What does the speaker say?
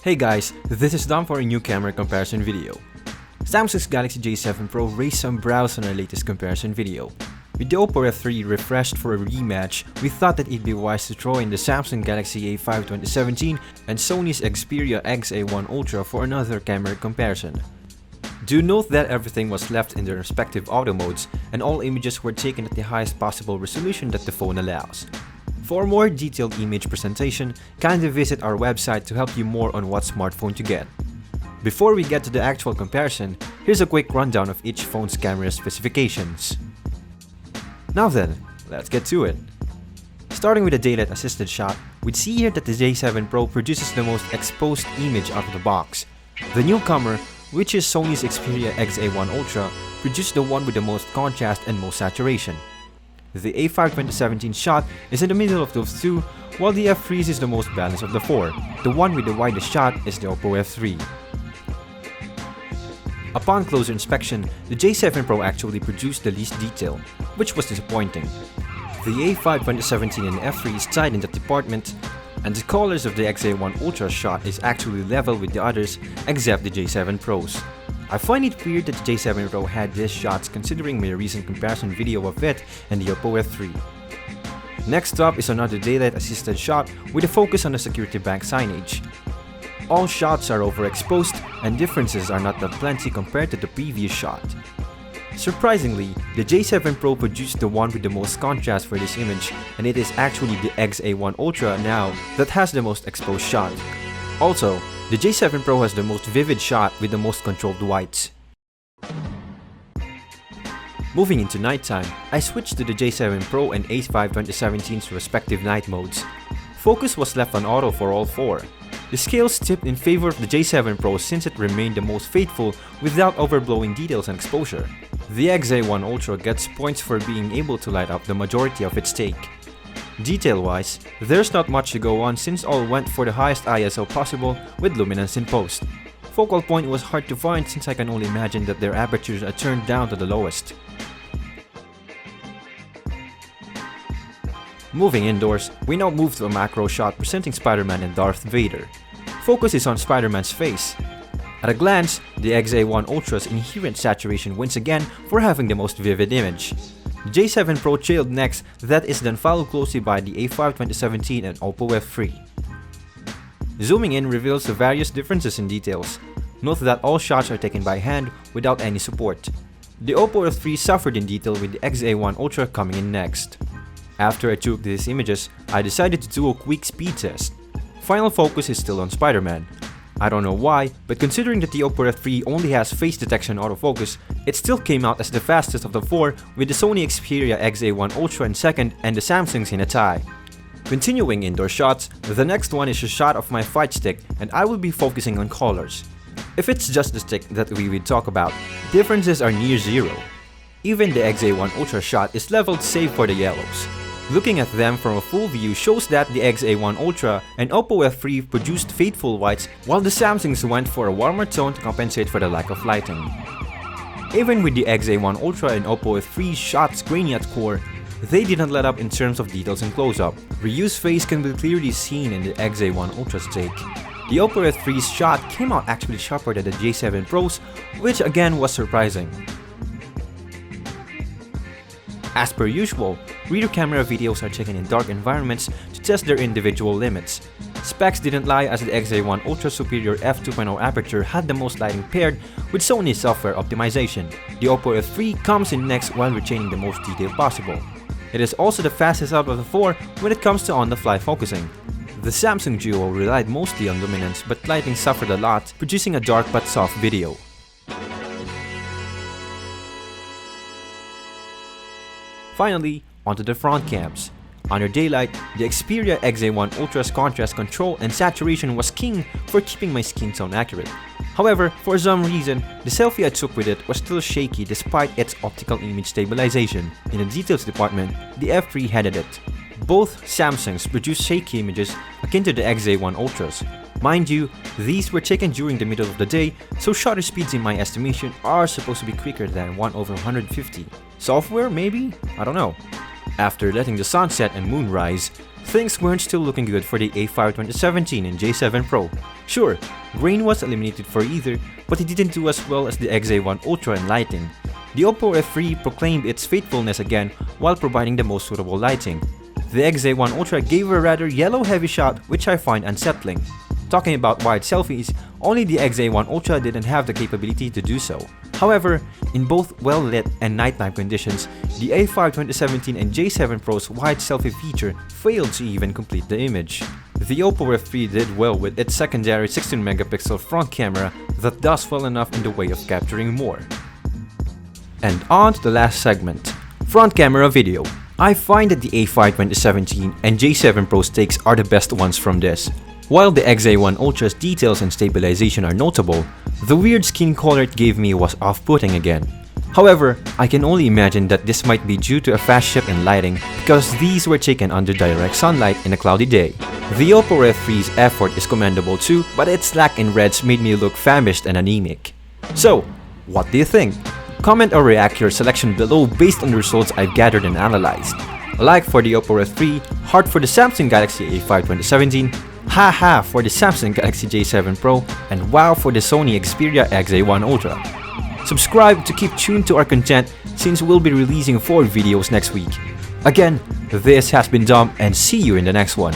Hey guys, this is Dom for a new camera comparison video. Samsung's Galaxy J7 Pro raised some brows on our latest comparison video. With the Oppo F3 refreshed for a rematch, we thought that it'd be wise to throw in the Samsung Galaxy A5 2017 and Sony's Xperia XA1 Ultra for another camera comparison. Do note that everything was left in their respective auto modes and all images were taken at the highest possible resolution that the phone allows. For a more detailed image presentation, kindly visit our website to help you more on what smartphone to get. Before we get to the actual comparison, here's a quick rundown of each phone's camera specifications. Now then, let's get to it. Starting with the daylight assisted shot, we'd see here that the J7 Pro produces the most exposed image out of the box. The newcomer, which is Sony's Xperia XA1 Ultra, produced the one with the most contrast and most saturation. The A5 2017 shot is in the middle of those two, while the F3 is the most balanced of the four. The one with the widest shot is the Oppo F3. Upon closer inspection, the J7 Pro actually produced the least detail, which was disappointing. The A5 2017 and F3 is tied in that department, and the colors of the XA1 Ultra shot is actually level with the others except the J7 Pros. I find it weird that the J7 Pro had these shots considering my recent comparison video of it and the Oppo F3. Next up is another daylight assisted shot with a focus on the security bank signage. All shots are overexposed and differences are not that plenty compared to the previous shot. Surprisingly, the J7 Pro produced the one with the most contrast for this image, and it is actually the XA1 Ultra now that has the most exposed shot. Also, the J7 Pro has the most vivid shot with the most controlled whites. Moving into nighttime, I switched to the J7 Pro and A5 2017's respective night modes. Focus was left on auto for all four. The scales tipped in favor of the J7 Pro since it remained the most faithful without overblowing details and exposure. The XA1 Ultra gets points for being able to light up the majority of its take. Detail-wise, there's not much to go on since all went for the highest ISO possible with luminance in post. Focal point was hard to find since I can only imagine that their apertures are turned down to the lowest. Moving indoors, we now move to a macro shot presenting Spider-Man and Darth Vader. Focus is on Spider-Man's face. At a glance, the XA1 Ultra's inherent saturation wins again for having the most vivid image. The J7 Pro trailed next, that is then followed closely by the A5 2017 and Oppo F3. Zooming in reveals the various differences in details. Note that all shots are taken by hand without any support. The Oppo F3 suffered in detail with the XA1 Ultra coming in next. After I took these images, I decided to do a quick speed test. Final focus is still on Spider-Man. I don't know why, but considering that the Oppo F3 only has face detection autofocus, it still came out as the fastest of the four, with the Sony Xperia XA1 Ultra in second and the Samsung's in a tie. Continuing indoor shots, the next one is a shot of my fight stick and I will be focusing on colors. If it's just the stick that we will talk about, differences are near zero. Even the XA1 Ultra shot is leveled save for the yellows. Looking at them from a full view shows that the XA1 Ultra and Oppo F3 produced faithful whites while the Samsungs went for a warmer tone to compensate for the lack of lighting. Even with the XA1 Ultra and Oppo F3 shots grainy at core, they didn't let up in terms of details and close-up. Ryu's face can be clearly seen in the XA1 Ultra's take. The Oppo F3's shot came out actually sharper than the J7 Pro's, which again was surprising. As per usual, rear camera videos are taken in dark environments to test their individual limits. Specs didn't lie as the XA1 Ultra superior f2.0 aperture had the most lighting paired with Sony's software optimization. The Oppo F3 comes in next while retaining the most detail possible. It is also the fastest out of the four when it comes to on-the-fly focusing. The Samsung duo relied mostly on luminance, but lighting suffered a lot, producing a dark but soft video. Finally, onto the front cams. Under daylight, the Xperia XA1 Ultra's contrast control and saturation was king for keeping my skin tone accurate. However, for some reason, the selfie I took with it was still shaky despite its optical image stabilization. In the details department, the F3 headed it. Both Samsungs produce shaky images akin to the XA1 Ultras. Mind you, these were taken during the middle of the day, so shutter speeds in my estimation are supposed to be quicker than 1/150. Software maybe? I don't know. After letting the sun set and moon rise, things weren't still looking good for the A5 2017 and J7 Pro. Sure, grain was eliminated for either, but it didn't do as well as the XA1 Ultra in lighting. The Oppo F3 proclaimed its faithfulness again while providing the most suitable lighting. The XA1 Ultra gave a rather yellow-heavy shot, which I find unsettling. Talking about wide selfies, only the XA1 Ultra didn't have the capability to do so. However, in both well-lit and nighttime conditions, the A5 2017 and J7 Pro's wide selfie feature failed to even complete the image. The Oppo F3 did well with its secondary 16-megapixel front camera that does well enough in the way of capturing more. And on to the last segment, front camera video. I find that the A5 2017 and J7 Pro's takes are the best ones from this. While the XA1 Ultra's details and stabilization are notable, the weird skin color it gave me was off-putting again. However, I can only imagine that this might be due to a fast shift in lighting because these were taken under direct sunlight in a cloudy day. The Oppo F3's effort is commendable too, but its lack in reds made me look famished and anemic. So, what do you think? Comment or react your selection below based on the results I've gathered and analyzed. Like for the Oppo F3, heart for the Samsung Galaxy A5 2017, haha for the Samsung Galaxy J7 Pro, and wow for the Sony Xperia XA1 Ultra. Subscribe to keep tuned to our content since we'll be releasing 4 videos next week. Again, this has been Dom and see you in the next one.